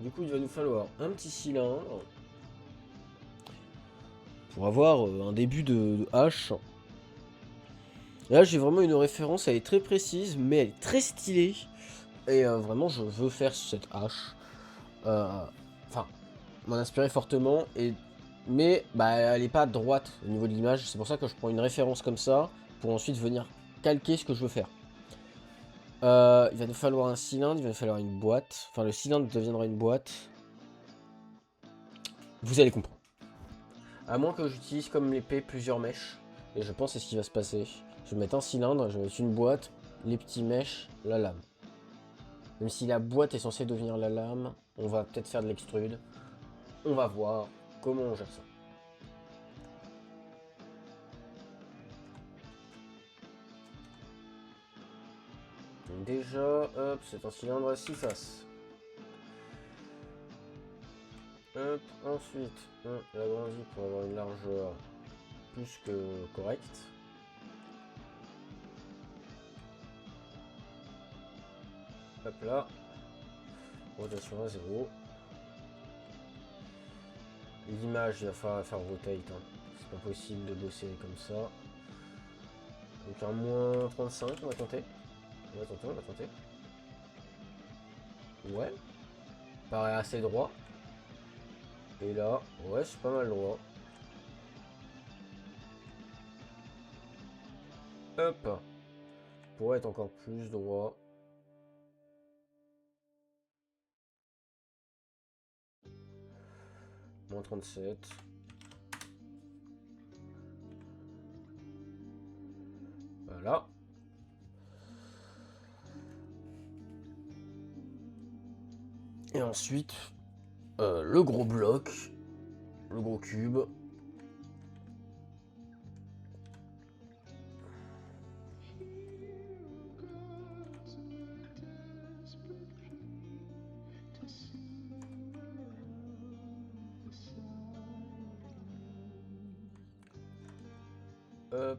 Du coup, il va nous falloir un petit cylindre pour avoir un début de hache. Et là, j'ai vraiment une référence, elle est très précise, mais elle est très stylée. Et vraiment, je veux faire cette hache. Enfin, m'en inspirer fortement. Mais bah, elle n'est pas droite au niveau de l'image. C'est pour ça que je prends une référence comme ça pour ensuite venir calquer ce que je veux faire. Il va nous falloir un cylindre, il va nous falloir une boîte. Enfin, le cylindre deviendra une boîte. Vous allez comprendre. À moins que j'utilise comme l'épée plusieurs mèches. Et je pense que c'est ce qui va se passer. Je vais mettre un cylindre, je vais mettre une boîte, les petits mèches, la lame. Même si la boîte est censée devenir la lame, on va peut-être faire de l'extrude. On va voir comment on gère ça. Donc déjà, hop, c'est un cylindre à 6 faces. Hop, ensuite, on l'agrandit pour avoir une largeur plus que correcte. Hop là, rotation à 0. L'image, il va falloir faire rotate, hein. C'est pas possible de bosser comme ça. Donc un moins 35, on va tenter. On va tenter, on va tenter. Ouais, paraît assez droit. Et là, ouais, c'est pas mal droit. Hop, pourrait être encore plus droit. Moins 37. Voilà. Et ensuite, le gros bloc, le gros cube. Hop.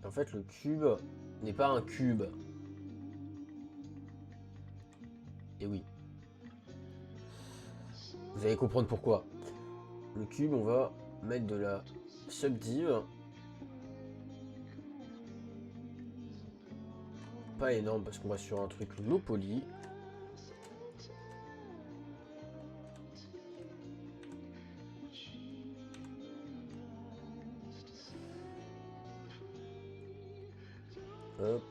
En fait, le cube n'est pas un cube. Et oui, vous allez comprendre pourquoi. Le cube, on va mettre de la subdiv. Pas énorme parce qu'on va sur un truc low poly. Hop.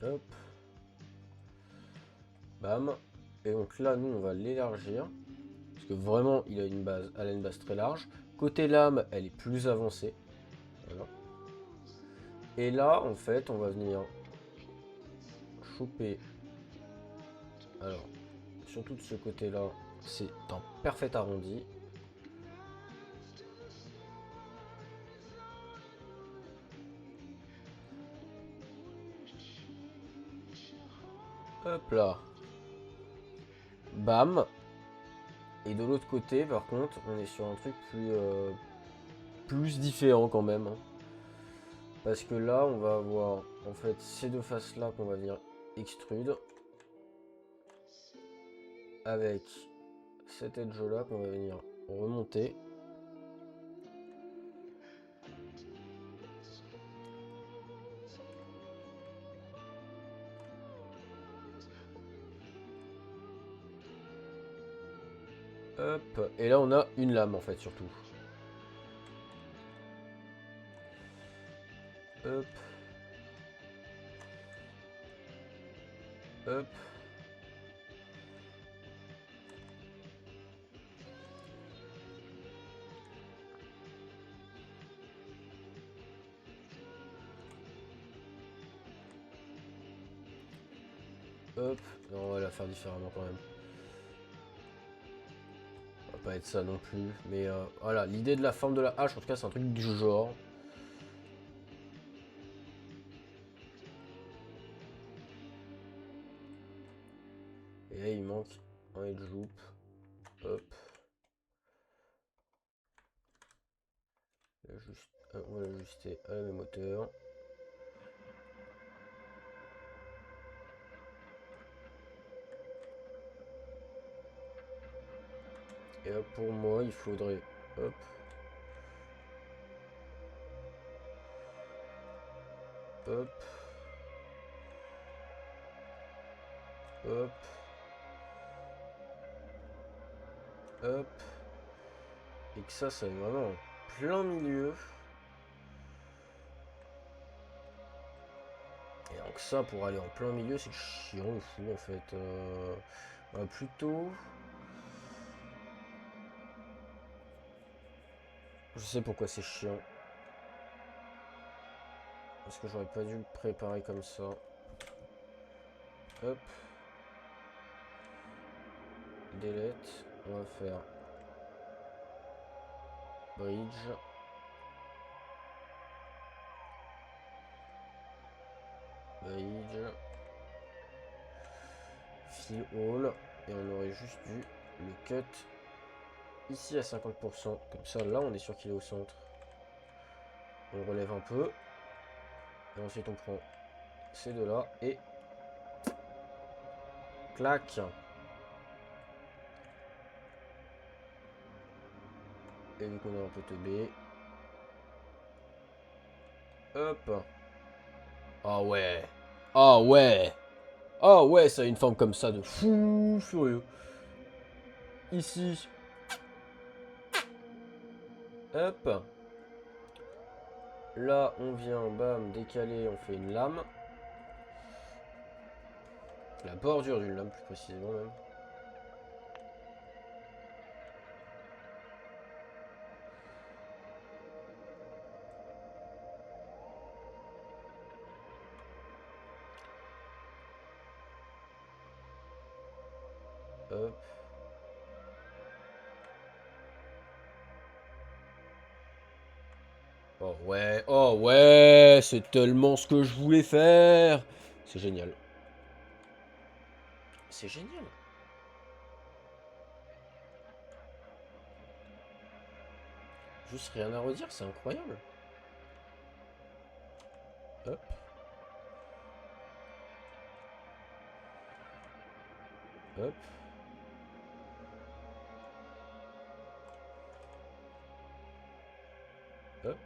Hop. Bam. Et donc là, nous, on va l'élargir. Parce que vraiment, il a une base, elle a une base très large. Côté lame, elle est plus avancée. Voilà. Et là, en fait, on va venir choper. Alors, surtout de ce côté-là, c'est un parfait arrondi. Hop là. Bam. Et de l'autre côté, par contre, on est sur un truc plus différent quand même, hein. Parce que là, on va avoir en fait ces deux faces-là qu'on va venir extrude. Avec cet edge-là qu'on va venir remonter. Hop. Et là, on a une lame en fait, surtout. Hop. Hop. Hop. Non, on va la faire différemment quand même. On va pas être ça non plus. Mais voilà, l'idée de la forme de la hache, en tout cas, c'est un truc du genre. Et là, il manque un edge loop. Hop. On va l'ajuster à la même hauteur. Et là, pour moi, il faudrait... Hop. Hop. Hop. Hop. Et que ça est vraiment en plein milieu. Et donc ça, pour aller en plein milieu, c'est chiant le fou, en fait. Plutôt... Je sais pourquoi c'est chiant. Parce que j'aurais pas dû le préparer comme ça. Hop. Delete. On va faire bridge. Bridge. Fill all. Et on aurait juste dû le cut ici à 50%. Comme ça, là, on est sûr qu'il est au centre. On relève un peu. Et ensuite, on prend ces deux-là et... Clac. Et vu qu'on est un peu teubé... Hop. Ah ouais. Ah ouais. Ah ouais, ça a une forme comme ça de fou furieux. Ici. Hop. Là, on vient, bam, décaler, on fait une lame. La bordure d'une lame, plus précisément même. Hop. Oh ouais, c'est tellement ce que je voulais faire. C'est génial. C'est génial. Juste rien à redire, c'est incroyable. Hop. Hop. Hop.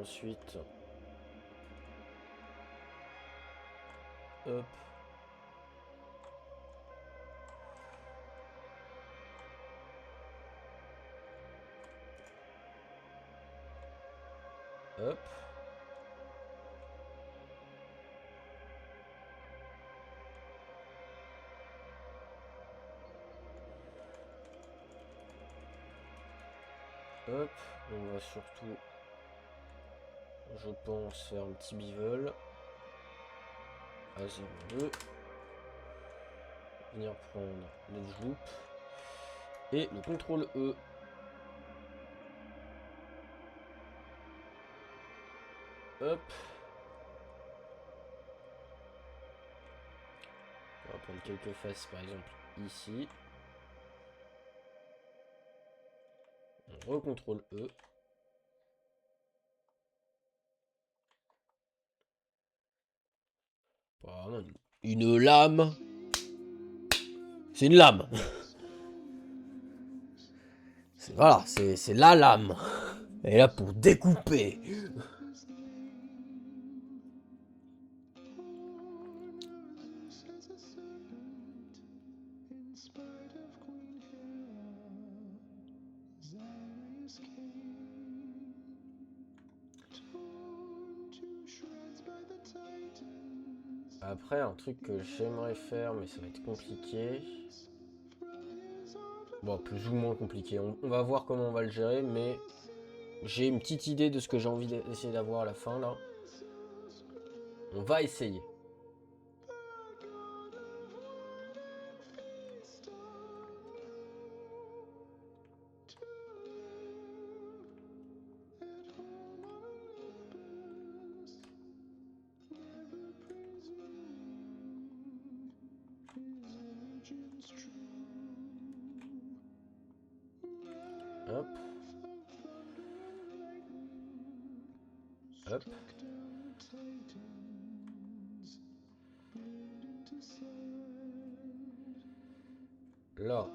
Ensuite. Hop. Hop. Hop. On va surtout, je pense, faire un petit bevel. À 0,2. Venir prendre le loop. Et le contrôle E. Hop. On va prendre quelques faces par exemple ici. On recontrôle E. Voilà, une lame. C'est une lame. Voilà, c'est la lame. Elle est là pour découper. Après, un truc que j'aimerais faire, mais ça va être compliqué. Bon, plus ou moins compliqué. On va voir comment on va le gérer, mais j'ai une petite idée de ce que j'ai envie d'essayer d'avoir à la fin, là. On va essayer. Hop. Hop. Là.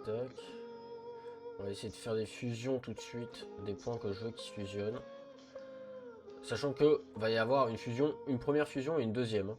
Tac. On va essayer de faire des fusions tout de suite, des points que je veux qui fusionnent. Sachant que va y avoir une fusion, une première fusion et une deuxième.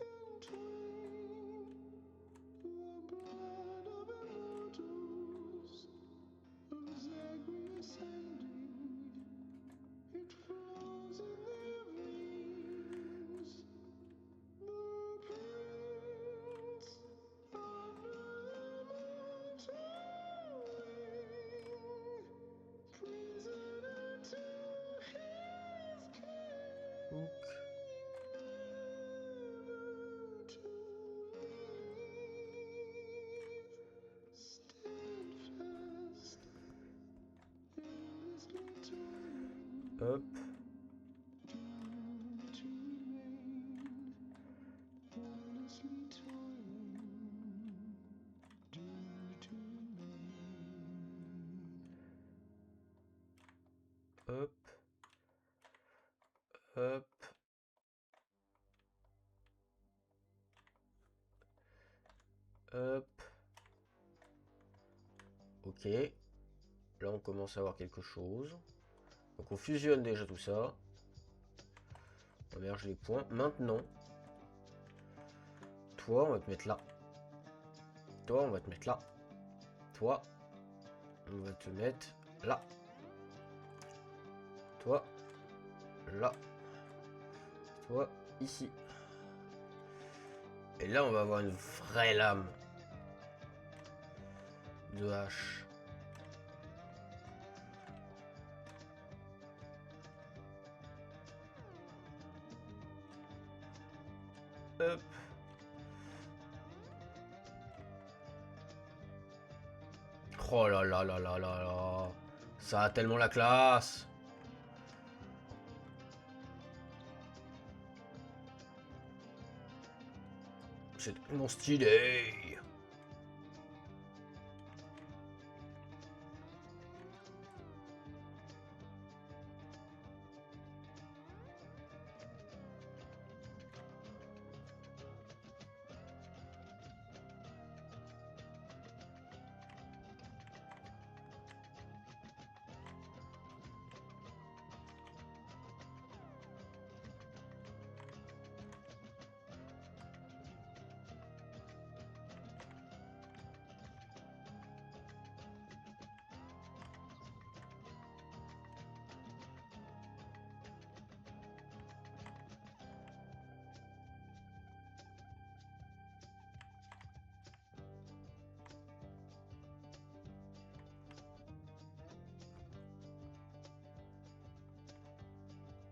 Hop. Hop. Hop. Hop. Ok. Là, on commence à avoir quelque chose. Donc, on fusionne déjà tout ça. On merge les points. Maintenant, toi, on va te mettre là. Toi, on va te mettre là. Toi, on va te mettre là. Toi, là. Toi, ici. Et là, on va avoir une vraie lame de hache. Hop. Oh là là là là là là. Ça a tellement la classe. C'est tellement stylé.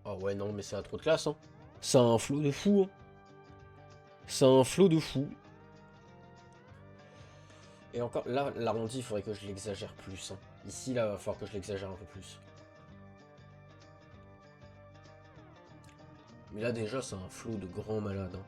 Oh ouais, non, mais ça a trop de classe, hein. Ça a un flow de fou, hein. Ça a un flow de fou. Et encore, là, l'arrondi, il faudrait que je l'exagère plus, hein. Ici, là, il va falloir que je l'exagère un peu plus. Mais là, déjà, c'est un flow de grand malade, hein.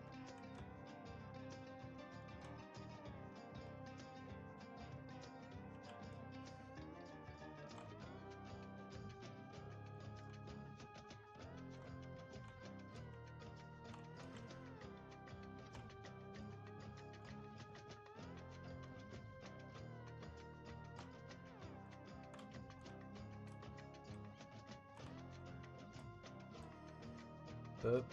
Hop.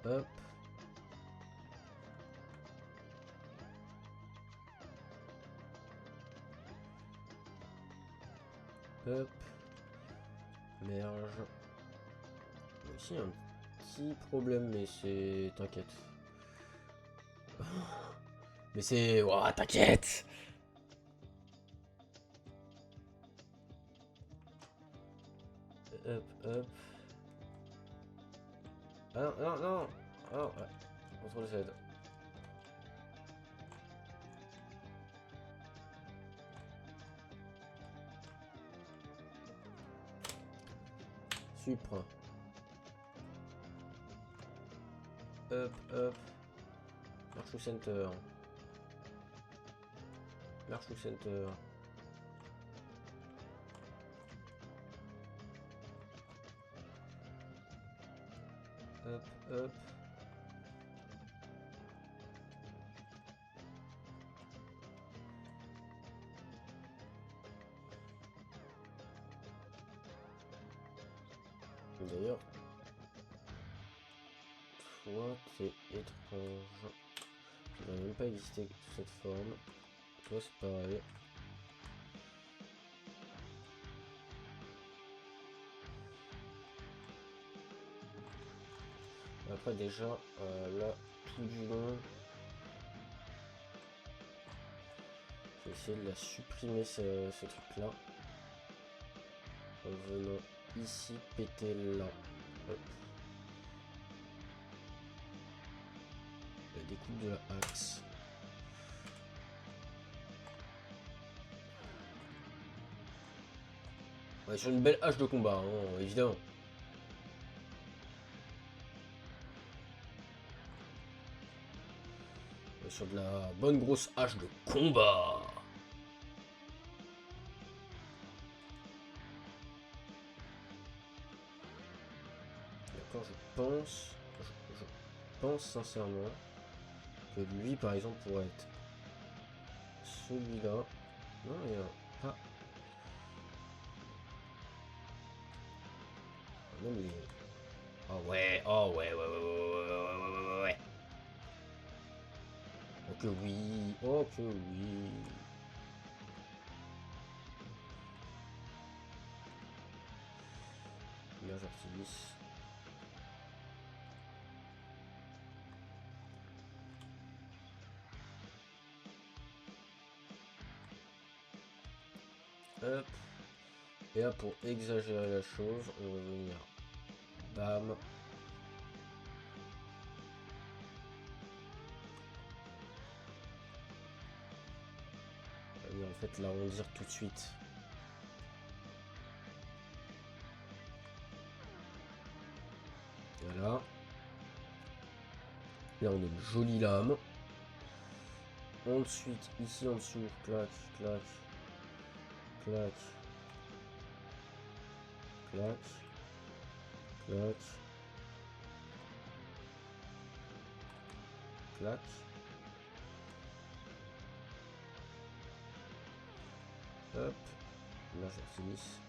Hop. Hop. Merge. Ici, un petit problème, mais c'est... T'inquiète. Mais c'est... Ouah, t'inquiète. Hop, hop. Ah non, non, non. Ah non, ouais. Contrôle Z. Supra. Hop, hop. Marche au center. Marche au center. Hop, hop. D'ailleurs, toi, t'es étrange. Tu devrais même pas exister sous cette forme. Toi, c'est pareil. Après, déjà, là, tout du long, je vais essayer de la supprimer, ce truc-là. En venant ici, péter là. Hop. La découpe de la axe. On est sur une belle hache de combat, hein, évidemment. On est sur de la bonne grosse hache de combat. D'accord, je pense sincèrement que lui, par exemple, pourrait être celui-là. Non, il y a pas. Non, mais. Oh ouais, oh ouais, ouais, ouais, ouais, ouais, ouais, ouais, ouais, ouais. Oh que oui, oh que oui. Vierge Artemis. Hop. Et là, pour exagérer la chose, on va venir. Bam. On va venir en fait l'arrondir tout de suite. Voilà. Là, on a une jolie lame. Ensuite, ici en dessous, clac, clac, clac, clac, clac, clac. Hop. Là, j'optimise.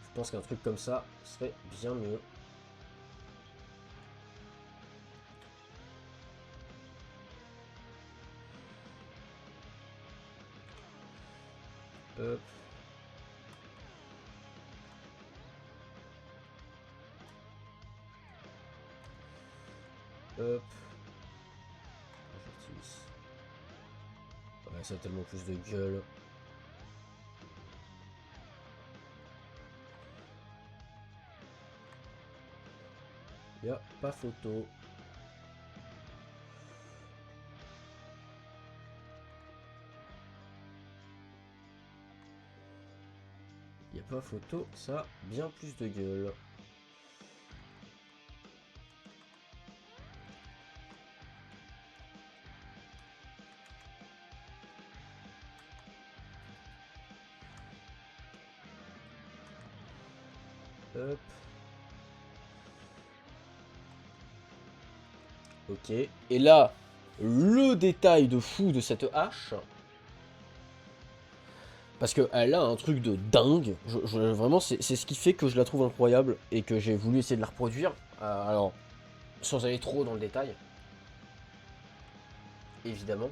Je pense qu'un truc comme ça serait bien mieux. Hop. Hop. J'utilise. Ouais, ça a tellement plus de gueule. Y'a pas photo. Y'a pas photo, ça a bien plus de gueule. Hop. Ok. Et là, le détail de fou de cette hache. Parce qu'elle a un truc de dingue. Vraiment, c'est ce qui fait que je la trouve incroyable et que j'ai voulu essayer de la reproduire. Alors, sans aller trop dans le détail. Évidemment.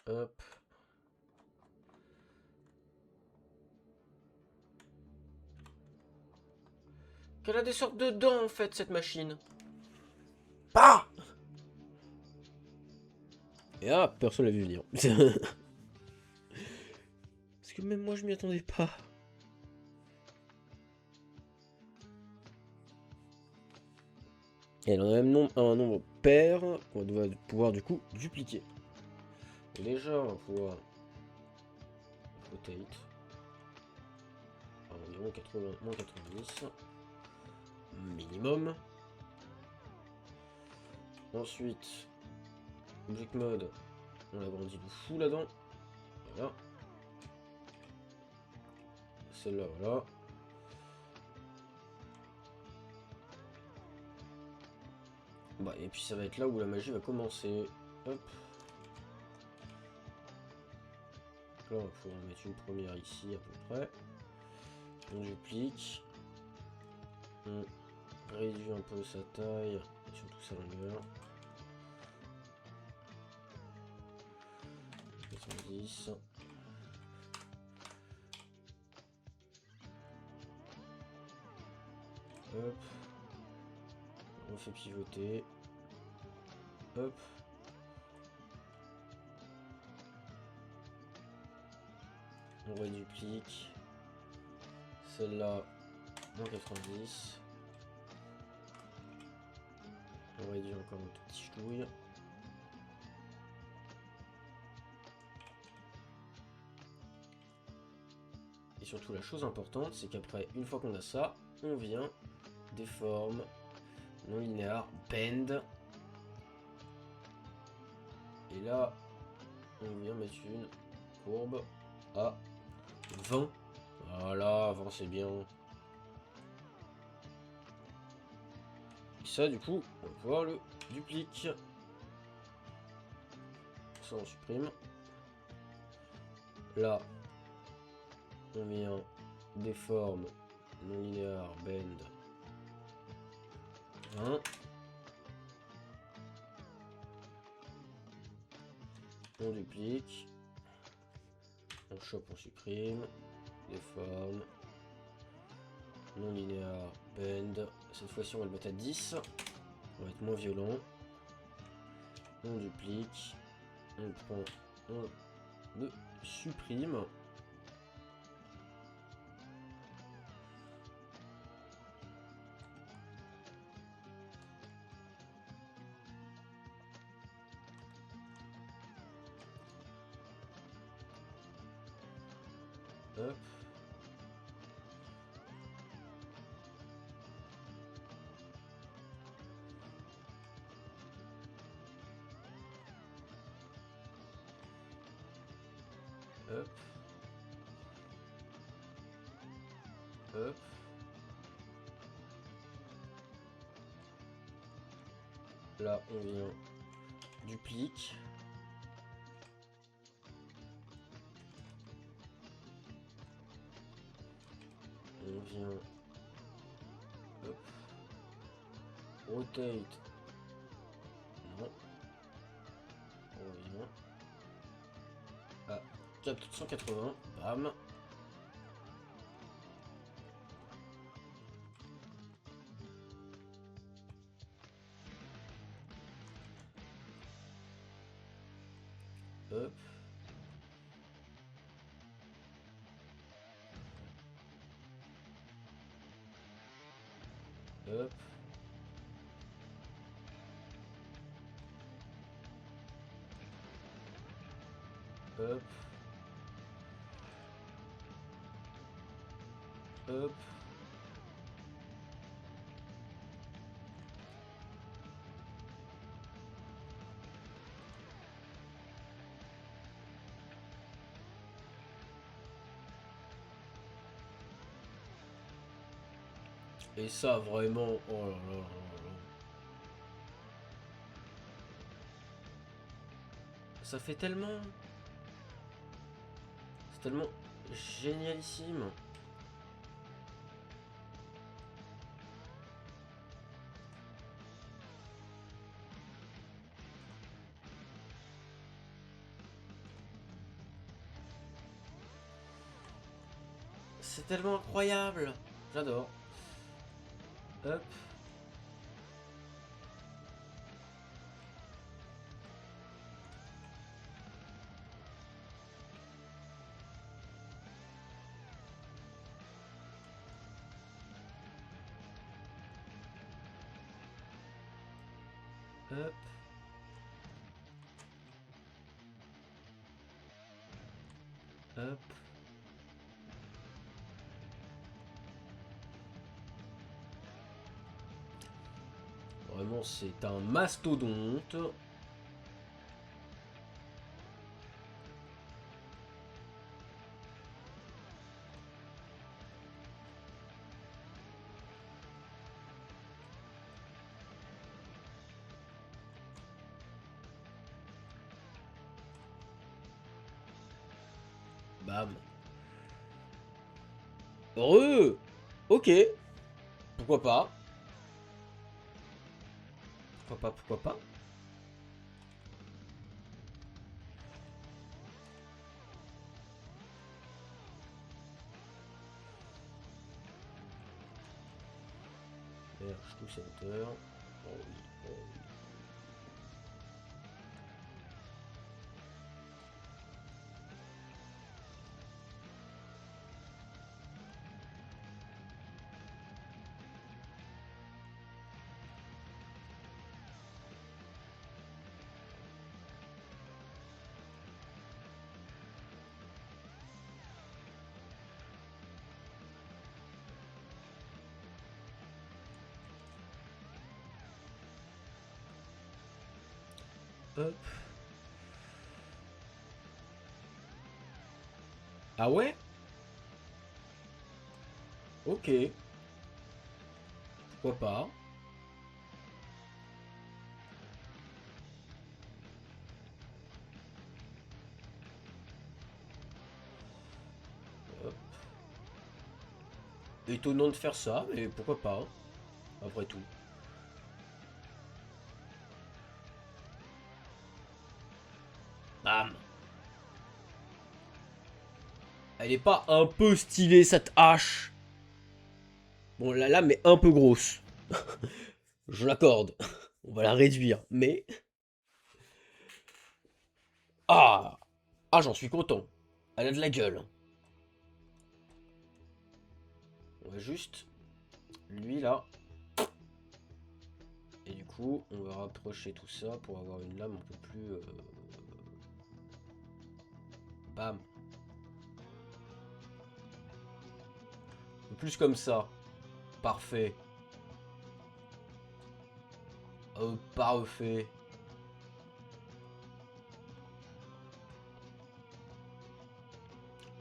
Hop. Qu'elle a des sortes de dents en fait cette machine. Ah! Et ah, personne l'a vu venir. Parce que même moi je m'y attendais pas. Et elle en a même un nombre pair qu'on doit pouvoir du coup dupliquer. Et déjà on va pouvoir rotate à environ 80, moins 90 minimum. Ensuite, object mode, on agrandit le fou là-dedans. Voilà. Celle-là, voilà. Bah, et puis ça va être là où la magie va commencer. Hop. Là, on va pouvoir en mettre une première ici à peu près. On duplique. On réduit un peu sa taille, et surtout sa longueur. 70. Hop. On fait pivoter. Hop. On reduplique. Celle-là, moins 90. On réduit encore un tout petit ch'touille. Et surtout la chose importante, c'est qu'après, une fois qu'on a ça, on vient des formes non linéaires, bend. Et là, on vient mettre une courbe à 20. Voilà, 20 c'est bien. Et ça, du coup, on va pouvoir le duplique. Ça, on supprime. Là, on vient des formes non linéaires, bend 20. On duplique. On chope, on supprime. Des formes non linéaires, bend. Cette fois-ci, on va le mettre à 10. On va être moins violent. On duplique. On prend. On le supprime. Hop. Hop. Hop. Là, on vient duplique. On vient hop, rotate. Non. On vient à 480. Bam. Hop. Hop. Hop. Hop. Et ça, vraiment, oh là là là là. Ça fait tellement... C'est tellement génialissime. c'est tellement incroyable. J'adore. Hop. Hop. Hop. Vraiment, c'est un mastodonte. Bam. Heureux. Ok. Pourquoi pas. Pourquoi pas, pourquoi pas. Merge tout center. Oh oui, oh oui. Hop. Ah ouais? Ok. Pourquoi pas. Hop. Étonnant de faire ça, mais pourquoi pas, hein, après tout. Bam. Elle est pas un peu stylée cette hache? Bon, la lame est un peu grosse. Je l'accorde. On va la réduire, mais... Ah. Ah, j'en suis content. Elle a de la gueule. On va juste... Lui, là. Et du coup, on va rapprocher tout ça pour avoir une lame un peu plus... Bam. Un peu plus comme ça. Parfait. Oh, parfait.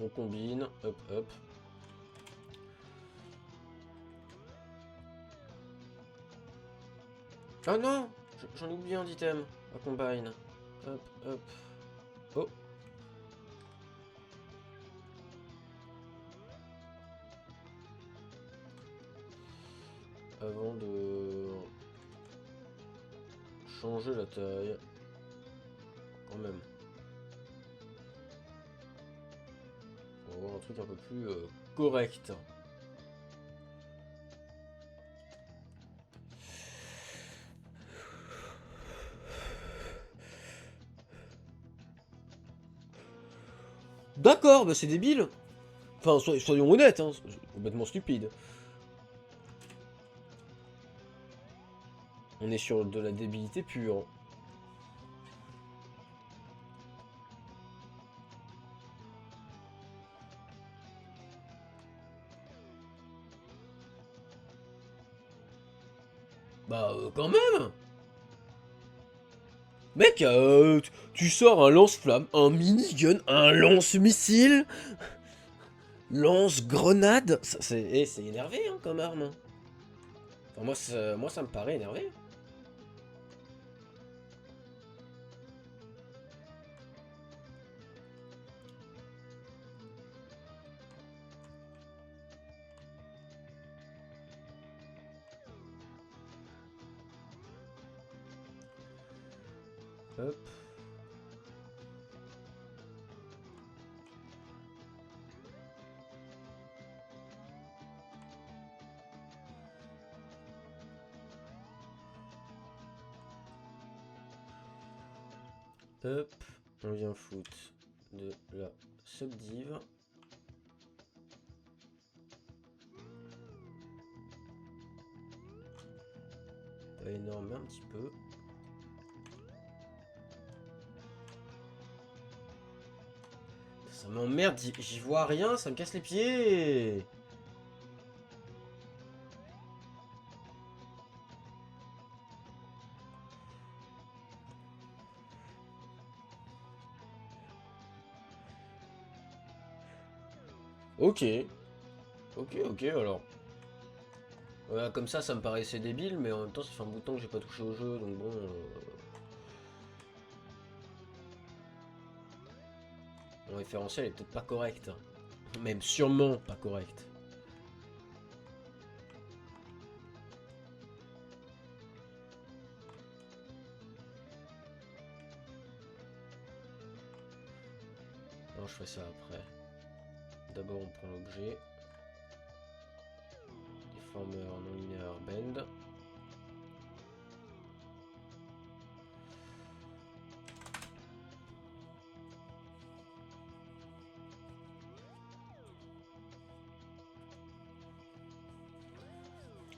On combine. Hop, hop. Ah non, j'en ai oublié un item à combine. Hop, hop. Oh. Avant de changer la taille. Quand même. On va avoir un truc un peu plus correct. D'accord, bah c'est débile. Enfin, soyons honnêtes, hein, c'est complètement stupide. On est sur de la débilité pure. Bah, quand même. Mec, tu sors un lance-flamme, un minigun, un lance-missile, lance-grenade. C'est énervé, hein, comme arme. Enfin, moi, ça me paraît énervé. Hop. Hop, on vient foutre de la subdiv. Pas énorme, mais un petit peu. Ça m'emmerde, j'y vois rien, ça me casse les pieds. Ok. Ok, alors. Ouais, comme ça me paraissait débile, mais en même temps, ça fait un bout de temps que j'ai pas touché au jeu, donc bon... Mon référentiel est peut-être pas correct. Même sûrement pas correct. Non, je ferai ça après. D'abord, on prend l'objet. Deformer non linéaire bend.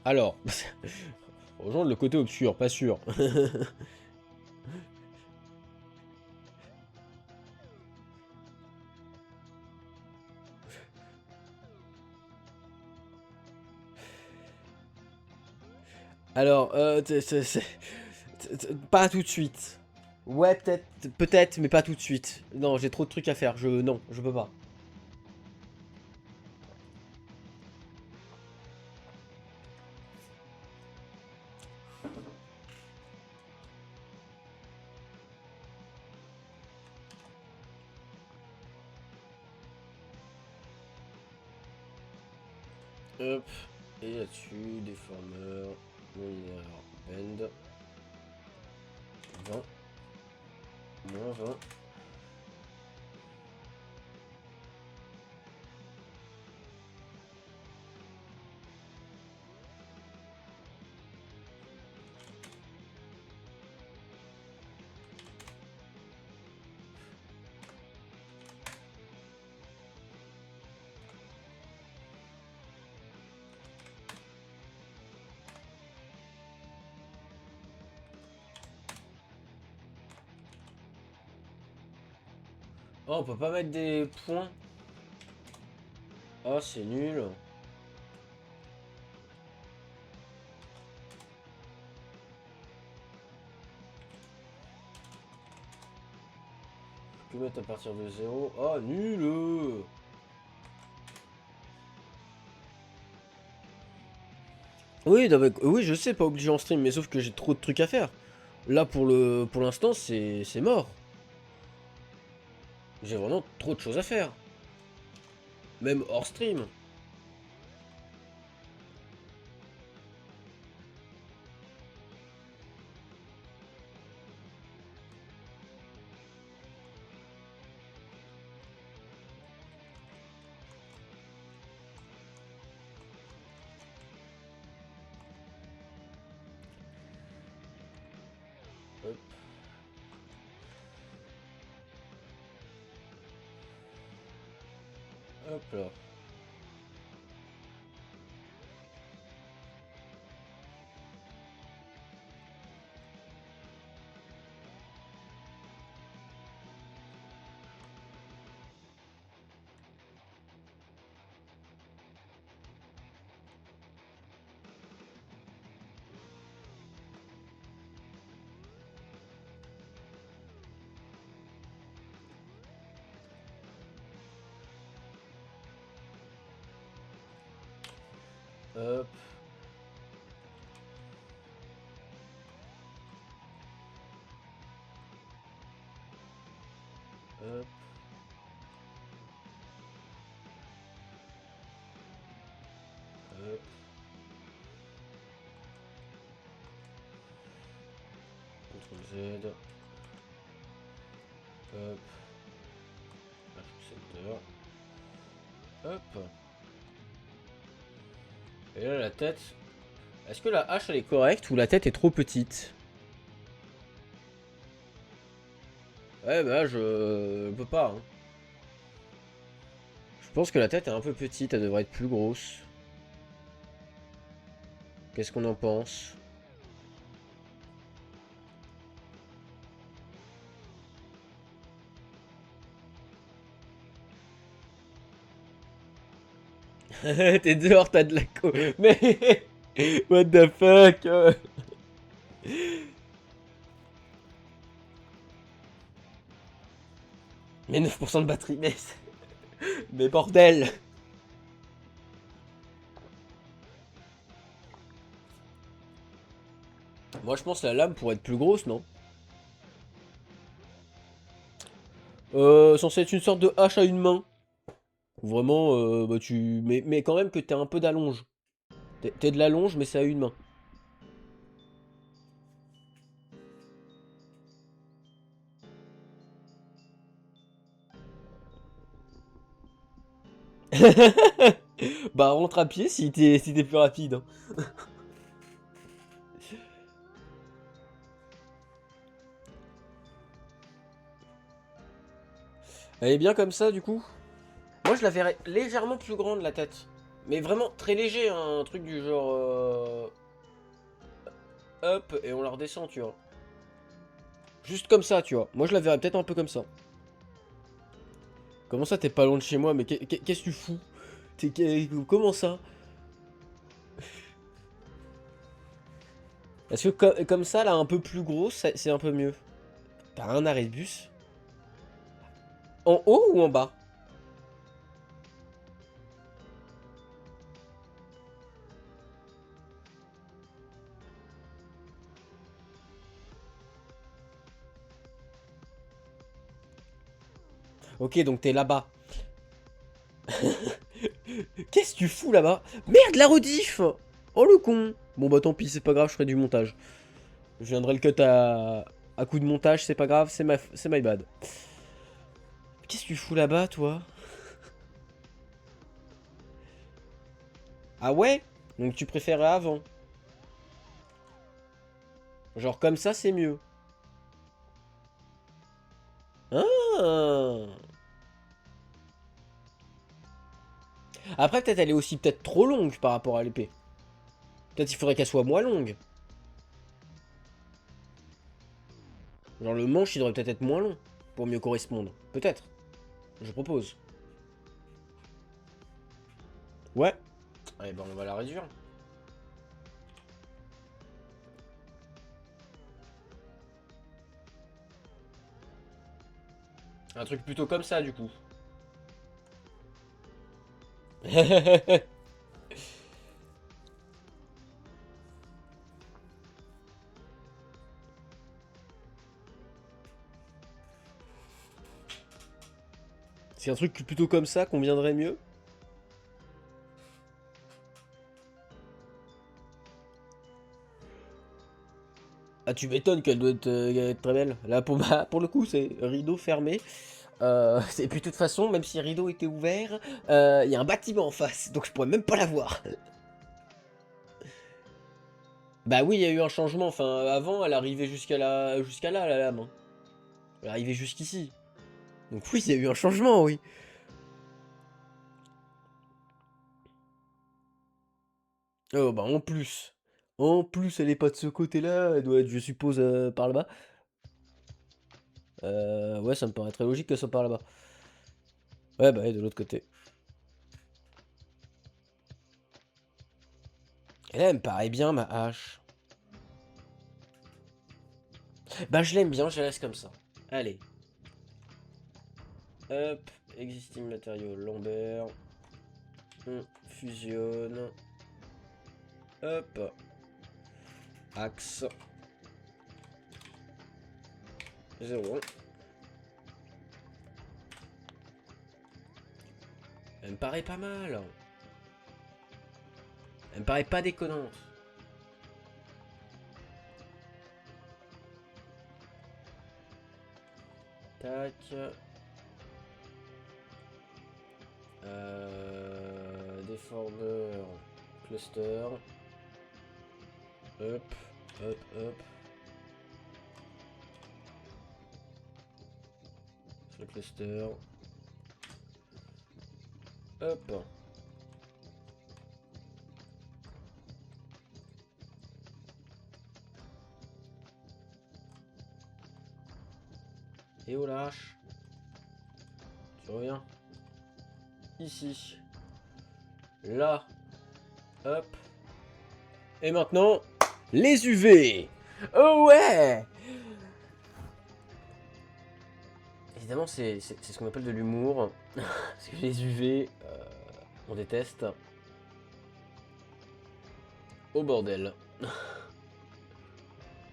Alors, rejoindre le côté obscur, pas sûr. Alors, pas tout de suite. Ouais, peut-être, mais pas tout de suite. Non, j'ai trop de trucs à faire. Non, je peux pas. Hop, et là-dessus, déformeur, non linéaire, bend, 20, moins 20. Oh, on peut pas mettre des points. Oh, c'est nul. Je peux mettre à partir de 0. Oh, nul. Oui, oui, je sais, pas obligé en stream, mais sauf que j'ai trop de trucs à faire. Là, pour l'instant, c'est mort. J'ai vraiment trop de choses à faire. Même hors stream. Hop. Hop là. Hop. Hop. Hop. CTRL Z. Hop. H Hop. Et là, la tête. Est-ce que la hache, elle est correcte ou la tête est trop petite? Ouais, bah là, je peux pas. Hein. Je pense que la tête est un peu petite, elle devrait être plus grosse. Qu'est-ce qu'on en pense? T'es dehors, t'as de la co... Mais... What the fuck Mais 9% de batterie, mais... Mais bordel. Moi, je pense que la lame pourrait être plus grosse, non? Censé être une sorte de hache à une main. Vraiment, bah tu... Mais quand même que t'es un peu d'allonge. T'es de l'allonge, mais c'est à une main. Bah rentre à pied si t'es plus rapide. Hein. Elle est bien comme ça, du coup. Moi, je la verrais légèrement plus grande, la tête. Mais vraiment très léger, hein, un truc du genre... Up, et on la redescend, tu vois. Juste comme ça, tu vois. Moi, je la verrais peut-être un peu comme ça. Comment ça, t'es pas loin de chez moi? Mais qu'est-ce que tu fous? Comment ça? Est-ce que comme ça, là, un peu plus gros, c'est un peu mieux? T'as un arrêt de bus? En haut ou en bas? Ok, donc t'es là-bas. Qu'est-ce que tu fous là-bas? Merde, la rediff! Oh le con! Bon bah tant pis, c'est pas grave, je ferai du montage. Je viendrai le cut à coup de montage, c'est pas grave, c'est my bad. Qu'est-ce que tu fous là-bas, toi? Ah ouais? Donc tu préférais avant. Genre comme ça, c'est mieux. Ah. Après, peut-être elle est aussi peut-être trop longue par rapport à l'épée. Peut-être il faudrait qu'elle soit moins longue. Genre le manche, il devrait peut-être être moins long pour mieux correspondre. Peut-être. Je propose. Ouais. Eh ben on va la réduire. Un truc plutôt comme ça du coup. C'est un truc plutôt comme ça conviendrait mieux. Ah tu m'étonnes qu'elle doit être très belle. Là pour le coup c'est rideau fermé. Et puis de toute façon, même si le rideau était ouvert, il y a un bâtiment en face, donc je pourrais même pas la voir. Bah oui, il y a eu un changement. Enfin, avant, elle arrivait jusqu'à là, la lame. Hein. Elle arrivait jusqu'ici. Donc oui, il y a eu un changement, oui. Oh bah en plus. En plus, elle est pas de ce côté-là, elle doit être, je suppose, par là-bas. Ouais, ça me paraît très logique qu'elle soit par là-bas. Ouais, bah ouais, de l'autre côté. Et là, elle me paraît bien, ma hache. Bah je l'aime bien, je la laisse comme ça. Allez. Hop, existing matériaux, Lambert. On fusionne. Hop. Axe. 0. Elle me paraît pas mal. Elle me paraît pas déconnante. Tac. Deformer. Cluster. Hop. Hop, hop. cluster. Hop. Et au lâche. Tu reviens. Ici. Là. Hop. Et maintenant, les UV. Oh ouais. Évidemment, c'est ce qu'on appelle de l'humour. Parce que les UV, on déteste. Au bordel.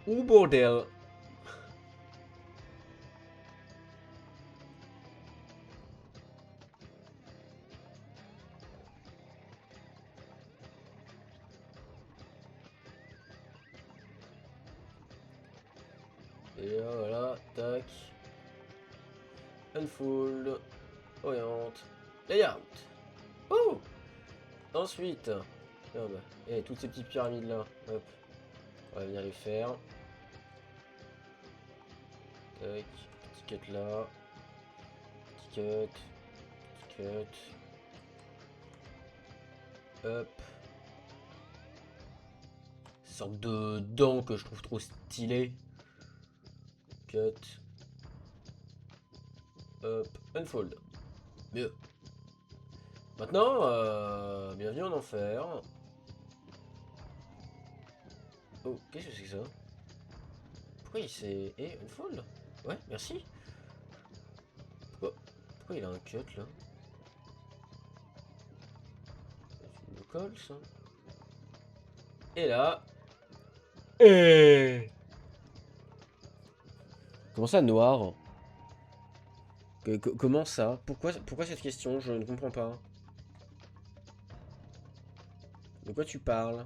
Au bordel. Et là, voilà, tac. Unfold. Oriente. Layout. Oh. Ensuite. Et toutes ces petites pyramides là. Hop. On va venir les faire. Tac. Petit cut là. Petit cut. Petit cut. Hop. Sorte de dent que je trouve trop stylé. Cut. Hop. Unfold. Mieux. Maintenant, bienvenue en enfer. Oh, qu'est-ce que c'est que ça? Pourquoi il s'est... Eh, unfold? Ouais, merci. Pourquoi il a un cut là? Tu me colles ça? Et là... Comment ça, noir? Comment ça? Pourquoi cette question? Je ne comprends pas. De quoi tu parles?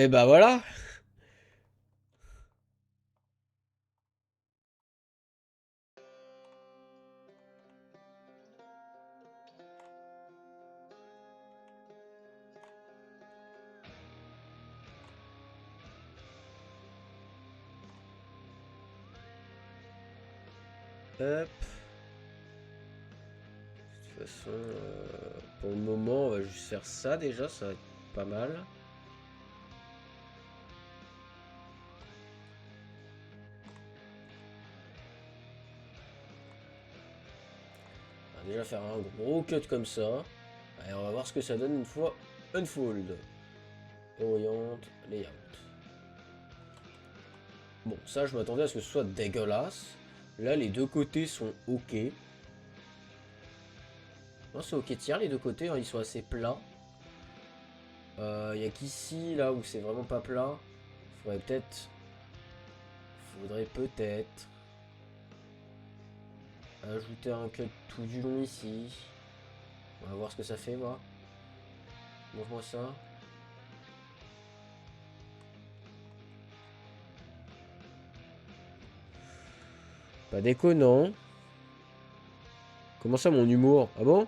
Eh bah voilà. Hop. De toute façon, pour le moment, on va juste faire ça déjà, ça va être pas mal. On va déjà faire un gros cut comme ça. Allez, on va voir ce que ça donne une fois unfold. Oriente, layout. Bon, ça, je m'attendais à ce que ce soit dégueulasse. Là, les deux côtés sont ok. Non, c'est ok tiers, les deux côtés, hein, ils sont assez plats. Il y a qu'ici, là, où c'est vraiment pas plat. Faudrait peut-être ajouter un cut tout du long ici. On va voir ce que ça fait, moi. Montre-moi ça. Pas déconnant. Comment ça, mon humour? Ah bon?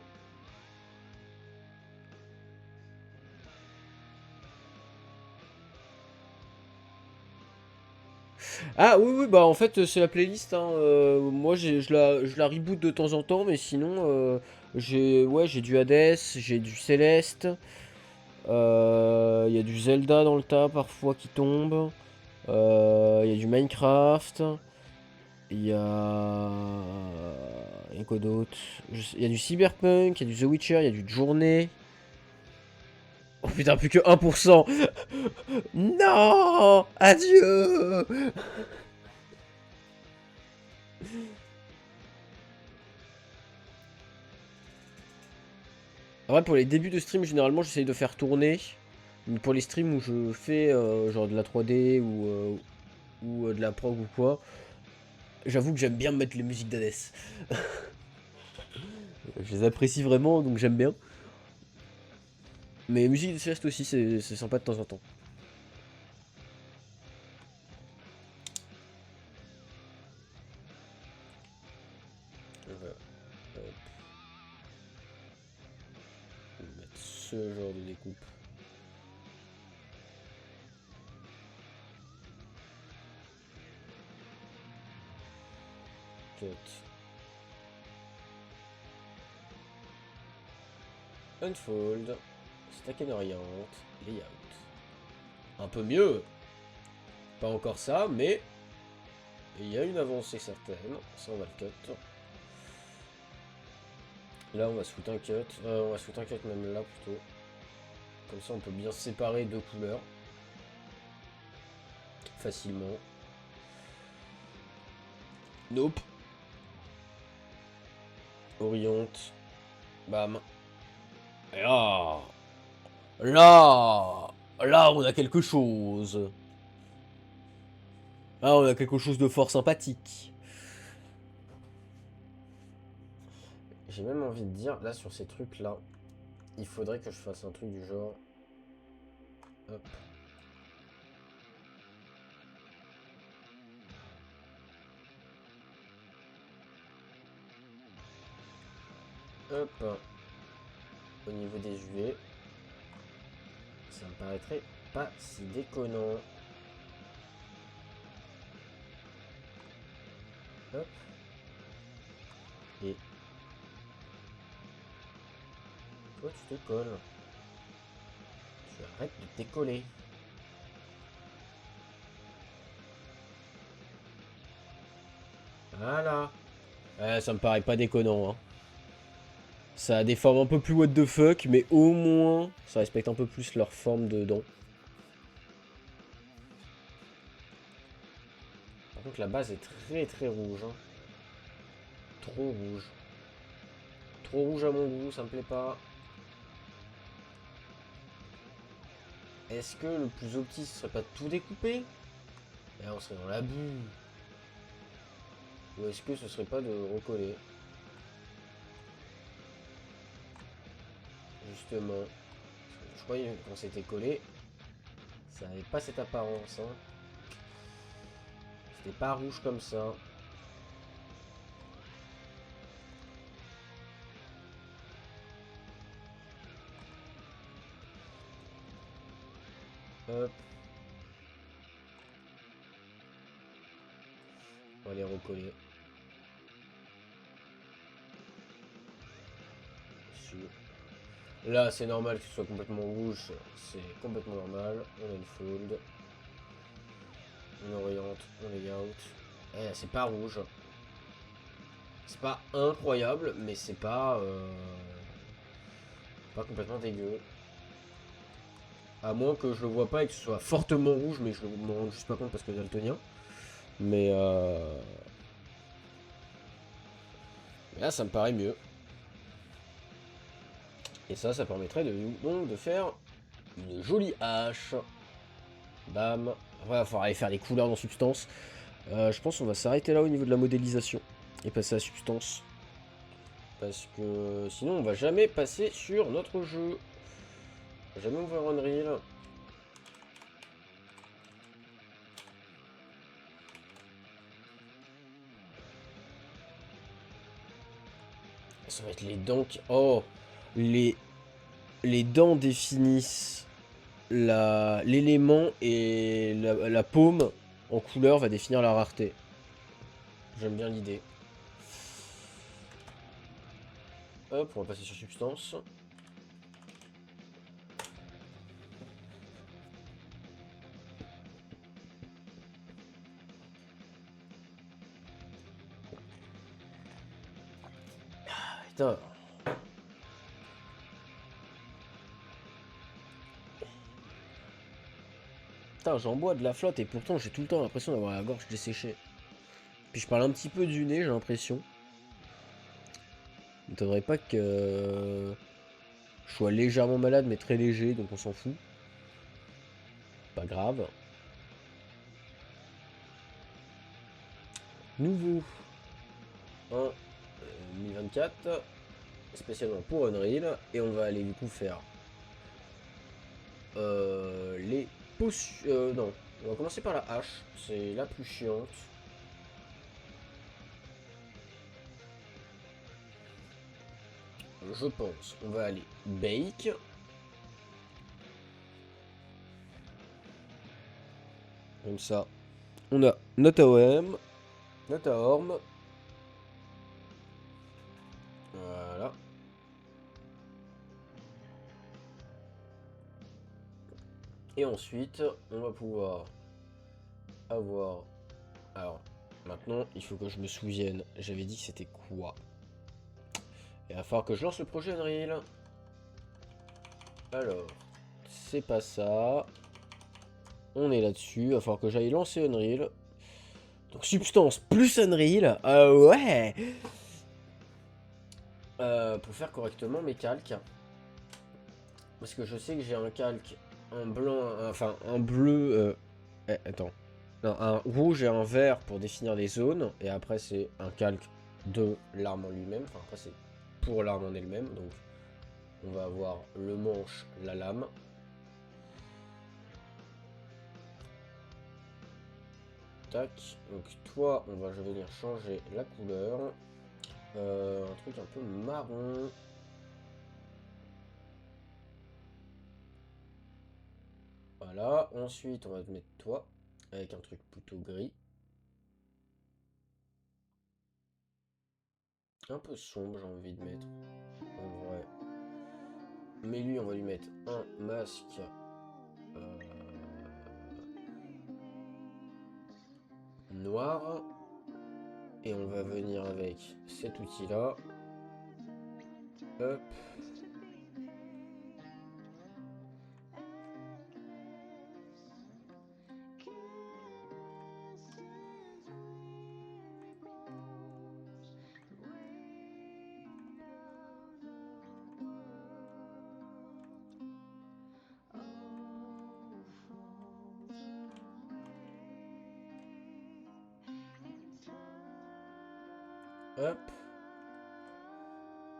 Ah oui, oui, bah en fait, c'est la playlist, hein. Moi, je la reboot de temps en temps, mais sinon, j'ai du Hades, j'ai du Céleste. Il y a du Zelda dans le tas parfois qui tombe. Il y a du Minecraft. Il y a... Il y a quoi d'autre? Il y a du Cyberpunk, il y a du The Witcher, il y a du Journée. Oh putain, plus que 1%. Non. Adieu. En vrai, pour les débuts de stream, généralement, j'essaye de faire tourner. Mais pour les streams où je fais genre de la 3D ou de la prog ou quoi, j'avoue que j'aime bien mettre les musiques d'Hades. Je les apprécie vraiment, donc j'aime bien. Mais musique de Céleste aussi, c'est sympa de temps en temps. va mettre ce genre de découpe. Cut. Unfold. Stack and orient. Layout. Un peu mieux. Pas encore ça, mais il y a une avancée certaine. Ça, on va le cut. Là, on va se foutre un cut. On va se foutre un cut même là plutôt. Comme ça, on peut bien séparer deux couleurs. Facilement. Nope. Oriente. Bam. Et là. Là, on a quelque chose. Là, on a quelque chose de fort sympathique. J'ai même envie de dire, là, sur ces trucs-là, il faudrait que je fasse un truc du genre... Hop. Hop. Au niveau des UV, ça me paraîtrait pas si déconnant. Hop. Et... toi, tu te colles. Tu arrêtes de décoller. Voilà. Ça me paraît pas déconnant, hein. Ça a des formes un peu plus what the fuck, mais au moins, ça respecte un peu plus leur forme dedans. Par contre, la base est très très rouge, hein. Trop rouge. Trop rouge à mon goût, ça me plaît pas. Est-ce que le plus optique, ce serait pas de tout découper? Et là, on serait dans l'abus. Ou est-ce que ce serait pas de recoller? Justement. Je croyais que quand c'était collé, ça n'avait pas cette apparence, hein. C'était pas rouge comme ça. Hop. On va les recoller. Dessus. Là, c'est normal que ce soit complètement rouge. C'est complètement normal. On unfold. On oriente. On layout. Eh, c'est pas rouge. C'est pas incroyable, mais c'est pas... pas complètement dégueu. À moins que je le vois pas et que ce soit fortement rouge, mais je me rends juste pas compte parce que daltonien. Mais là, ça me paraît mieux. Et ça permettrait donc de faire une jolie hache. Bam. Après, il va falloir aller faire les couleurs dans Substance. Je pense qu'on va s'arrêter là au niveau de la modélisation. Et passer à Substance. Parce que sinon, on va jamais passer sur notre jeu. Jamais ouvrir Unreal. Ça va être les dents qui... Oh, les dents définissent l'élément et la paume en couleur va définir la rareté. J'aime bien l'idée. Hop, on va passer sur Substance. Putain. Putain, j'en bois de la flotte et pourtant j'ai tout le temps l'impression d'avoir la gorge desséchée. Puis je parle un petit peu du nez, j'ai l'impression. Il ne faudrait pas que je sois légèrement malade, mais très léger, donc on s'en fout. Pas grave. Nouveau. 1 2024. Spécialement pour Unreal. Et on va aller du coup faire les potions. Non, on va commencer par la hache. C'est la plus chiante. je pense, on va aller bake. Comme ça, on a notre AOM, notre AORM. Voilà. Et ensuite, on va pouvoir avoir... Alors, maintenant, il faut que je me souvienne. J'avais dit que c'était quoi? Il va falloir que je lance le projet Unreal. Alors, c'est pas ça. On est là-dessus. Il va falloir que j'aille lancer Unreal. Donc, Substance plus Unreal. Ouais. Pour faire correctement mes calques. Parce que je sais que j'ai un calque, un blanc, enfin un bleu... attends. Non, un rouge et un vert pour définir les zones. Et après, c'est un calque de l'arme en lui-même. Enfin, après, c'est pour l'arme en elle-même. Donc, on va avoir le manche, la lame. Tac. Donc, toi, on va venir changer la couleur. Un truc un peu marron. Voilà. Ensuite, on va te mettre toi avec un truc plutôt gris. Un peu sombre, j'ai envie de mettre. En vrai. Mais lui, on va lui mettre un masque noir. Et on va venir avec cet outil-là. Hop. Hop.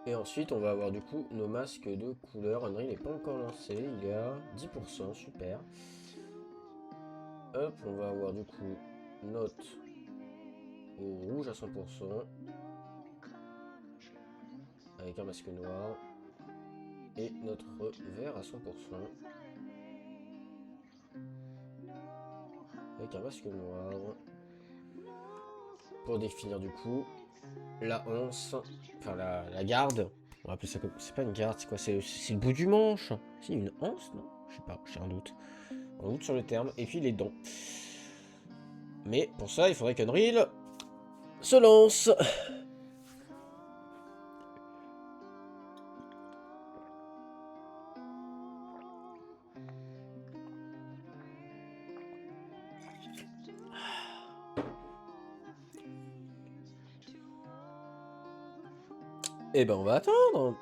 Et ensuite, on va avoir du coup nos masques de couleur. Unreal n'est pas encore lancé, il est à 10%, super. Hop, on va avoir du coup notre au rouge à 100%. Avec un masque noir. Et notre vert à 100%. Avec un masque noir. Pour définir du coup la anse, enfin la garde. On va appeler ça comme... C'est pas une garde, c'est quoi? C'est le bout du manche. C'est une anse, non? Je sais pas, j'ai un doute. Un doute sur le terme. Et puis les dents. Mais pour ça, il faudrait qu'Unreal se lance. Eh ben on va attendre.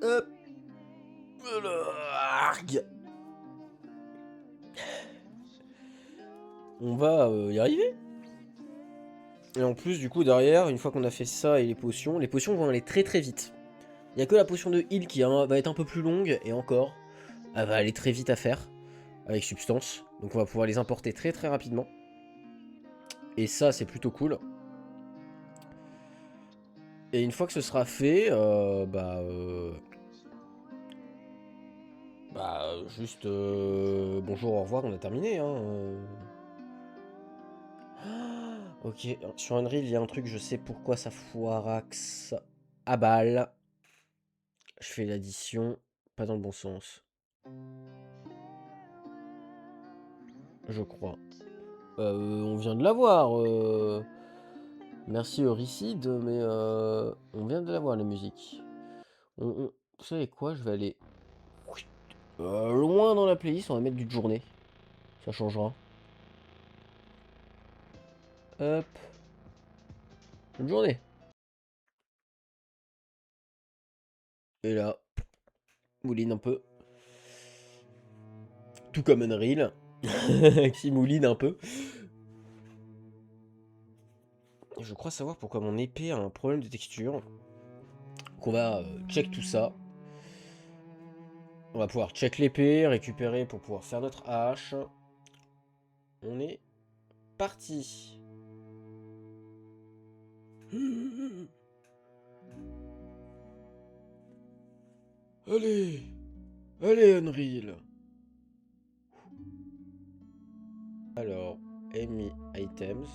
Hop. On va y arriver. Et en plus, du coup, derrière, une fois qu'on a fait ça et les potions vont aller très très vite. Il n'y a que la potion de heal qui va être un peu plus longue, et encore, elle va aller très vite à faire, avec substance. Donc on va pouvoir les importer très très rapidement. Et ça, c'est plutôt cool. Et une fois que ce sera fait, juste bonjour, au revoir, on a terminé. Hein. Ok, sur Unreal, il y a un truc, je sais pourquoi ça foiraxe à balle. Je fais l'addition, pas dans le bon sens. Je crois. On vient de l'avoir. Merci Euricide, mais on vient de l'avoir la musique. Vous savez quoi, je vais aller loin dans la playlist, on va mettre du journée. Ça changera. Hop. Une journée. Et là, mouline un peu. Tout comme Unreal, qui mouline un peu. Et je crois savoir pourquoi mon épée a un problème de texture. Donc on va check tout ça. On va pouvoir check l'épée, récupérer pour pouvoir faire notre hache. On est parti. Allez, allez Unreal. Alors, enemy items.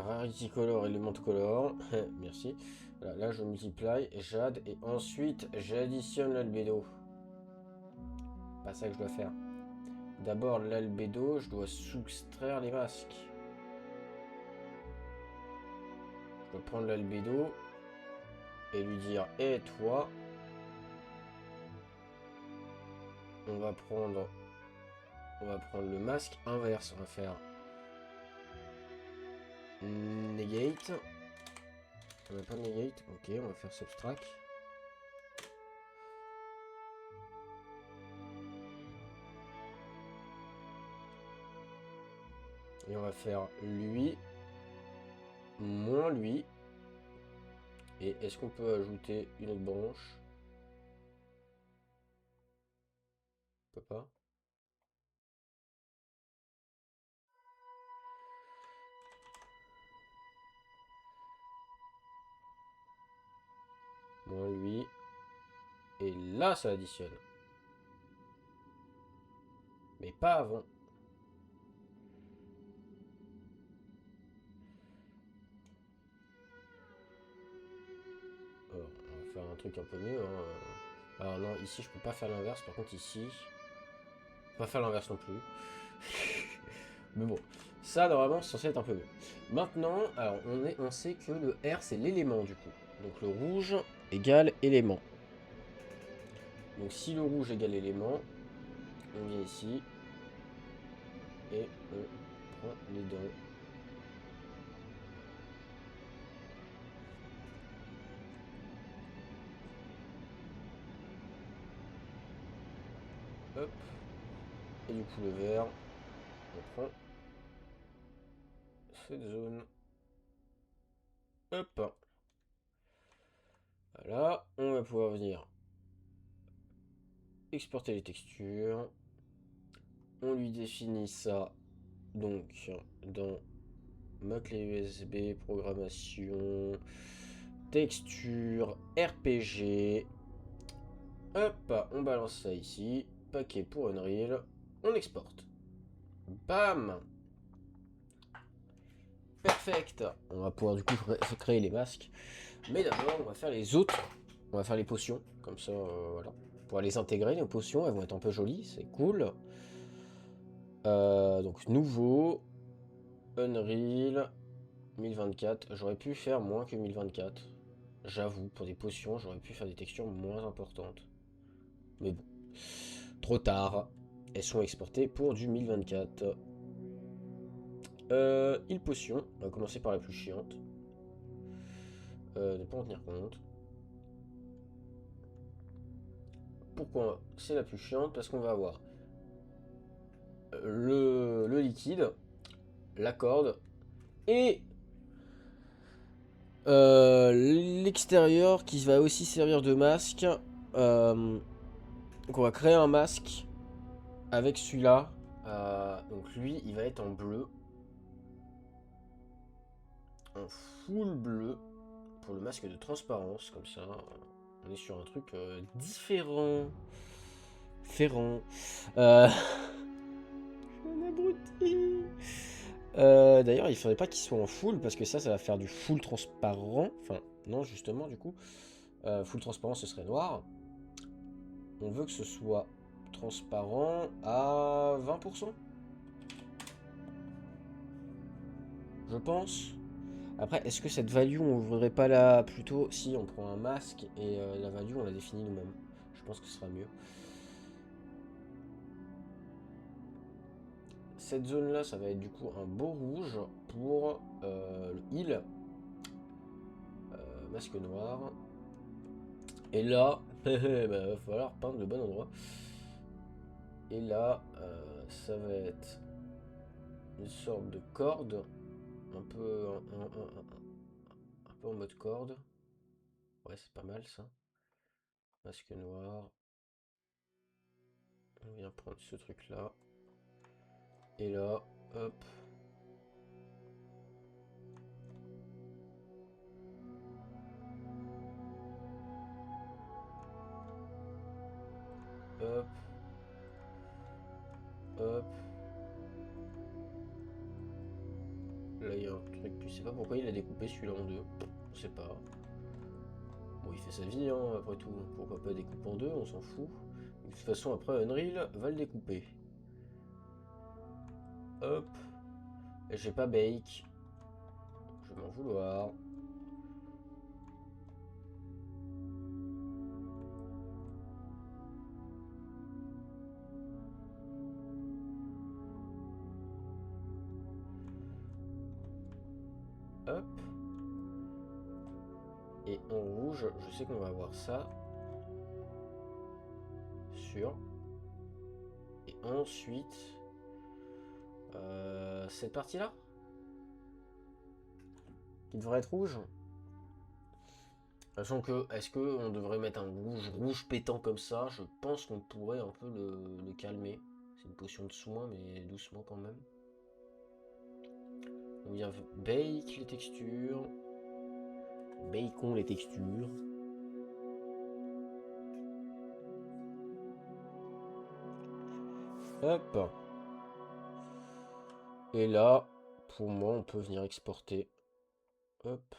Rarity color, element color. Merci. Voilà, là je multiplie, jade et ensuite j'additionne l'albédo. Pas ça que je dois faire. D'abord l'albédo, je dois soustraire les masques. Je dois prendre l'albédo et lui dire hé toi, on va prendre le masque inverse. On va faire negate. On va pas negate, ok, on va faire subtract. Et on va faire lui moins lui. Et est-ce qu'on peut ajouter une autre branche? On peut pas. Moins lui. Et là, ça additionne. Mais pas avant. Alors, on va faire un truc un peu mieux. Hein. Alors non, ici, je peux pas faire l'inverse. Par contre, ici, je peux pas faire l'inverse non plus. Mais bon, ça, normalement, c'est censé être un peu mieux. Maintenant, alors, on sait que le R, c'est l'élément, du coup. Donc, le rouge égale élément. Donc, si le rouge égale élément, on vient ici. Et on prend les dents. Hop. Et du coup, le vert, on prend cette zone. Hop. Voilà. On va pouvoir venir exporter les textures. On lui définit ça donc dans ma clé USB, programmation, texture, RPG. Hop, on balance ça ici. Paquet pour Unreal. On exporte. Bam. Perfect. On va pouvoir du coup créer les masques. Mais d'abord, on va faire les autres. On va faire les potions. Comme ça, voilà. On pourra les intégrer, nos potions. Elles vont être un peu jolies. C'est cool. Donc, nouveau. Unreal. 1024. J'aurais pu faire moins que 1024. J'avoue, pour des potions, j'aurais pu faire des textures moins importantes. Mais bon. Trop tard. Elles sont exportées pour du 1024. Île potion. On va commencer par la plus chiante. Ne pas en tenir compte. Pourquoi c'est la plus chiante? Parce qu'on va avoir le liquide, la corde et l'extérieur qui va aussi servir de masque. Donc on va créer un masque avec celui-là. Donc lui, il va être en bleu. En full bleu. Pour le masque de transparence, comme ça. On est sur un truc différent. Ferrant. Je suis un abruti. D'ailleurs, il faudrait pas qu'il soit en full parce que ça va faire du full transparent. Enfin, non, justement, du coup, full transparent, ce serait noir. On veut que ce soit transparent à 20%. Je pense. Après, est-ce que cette value, on voudrait pas la plutôt... Si, on prend un masque et la value, on la définit nous-mêmes. Je pense que ce sera mieux. Cette zone-là, ça va être du coup un beau rouge pour le heal. Masque noir. Et là, bah, va falloir peindre le bon endroit. Et là, ça va être une sorte de corde. Un peu, un peu en mode corde. Ouais, c'est pas mal ça. Masque noir. On vient prendre ce truc-là. Et là, hop. Hop. Hop. Là, il y a un truc, je sais pas pourquoi il a découpé celui-là en deux. Je sais pas. Bon, il fait sa vie, hein, après tout. Pourquoi pas découper en deux, on s'en fout. De toute façon, après, Unreal va le découper. Hop. Et j'ai pas bake. Je vais m'en vouloir. Hop. Et en rouge, je sais qu'on va avoir ça. Sûr. Et ensuite, cette partie-là, qui devrait être rouge. Sachant que, est-ce qu'on devrait mettre un rouge pétant comme ça? Je pense qu'on pourrait un peu le calmer. C'est une potion de soin, mais doucement quand même. On vient bake les textures. Bacon les textures. Hop. Et là, pour moi, on peut venir exporter. Hop.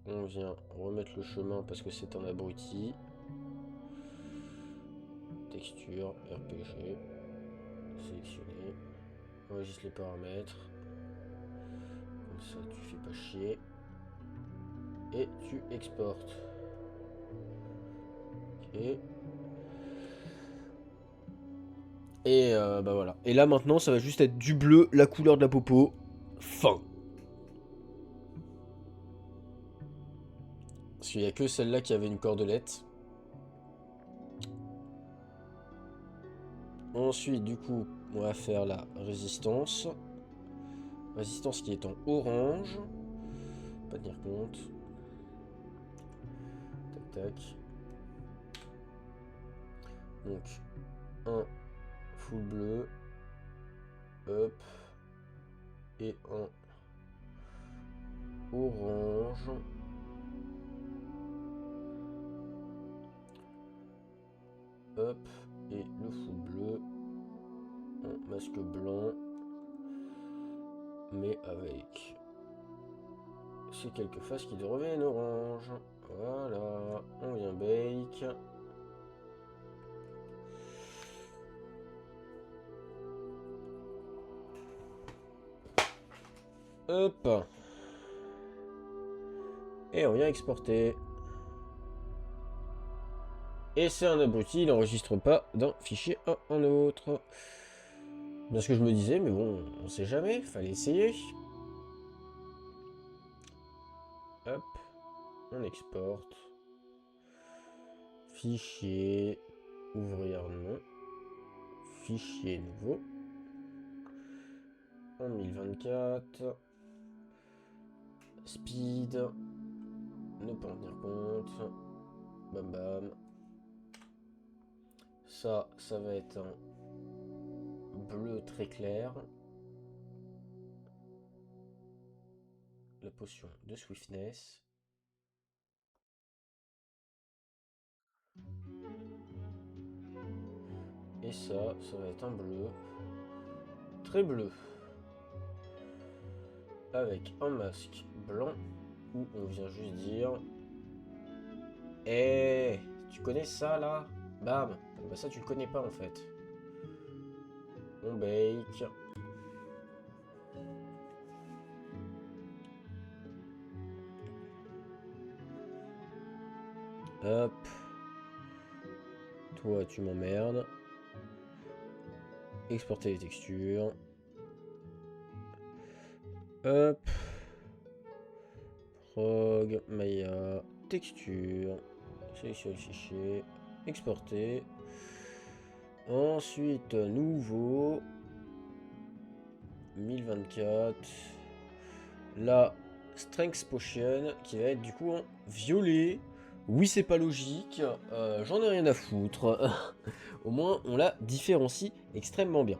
On vient remettre le chemin parce que c'est un abruti. Texture, RPG. Sélectionner. Enregistre les paramètres. Comme ça, tu fais pas chier. Et tu exportes. Ok. Et bah voilà. Et là maintenant, ça va juste être du bleu, la couleur de la popo. Fin. Parce qu'il n'y a que celle-là qui avait une cordelette. Ensuite, du coup, on va faire la résistance. Résistance qui est en orange. Pas tenir compte. Tac, tac. Donc, un full bleu. Hop. Et un orange. Hop. Et le full bleu. Un masque blanc. Mais avec ces quelques faces qui deviennent orange. Voilà. On vient bake. Hop. Et on vient exporter. Et c'est un abruti, il n'enregistre pas d'un fichier à un autre. Bien ce que je me disais, mais bon, on sait jamais, fallait essayer. Hop, on exporte. Fichier, ouvrir non. Fichier nouveau. En 1024. Speed. Ne pas en tenir compte. Bam bam. Ça va être un bleu très clair. La potion de swiftness. Et ça va être un bleu. Très bleu. Avec un masque blanc où on vient juste dire Eh, tu connais ça là? Bam. Bah ça tu le connais pas en fait. On bake. Hop. Toi tu m'emmerdes. Exporter les textures. Hop. Prog, Maya, texture. Sélectionner le fichier. Exporter. Ensuite, nouveau. 1024. La Strength Potion qui va être du coup en violet. Oui, c'est pas logique. J'en ai rien à foutre. Au moins, on la différencie extrêmement bien.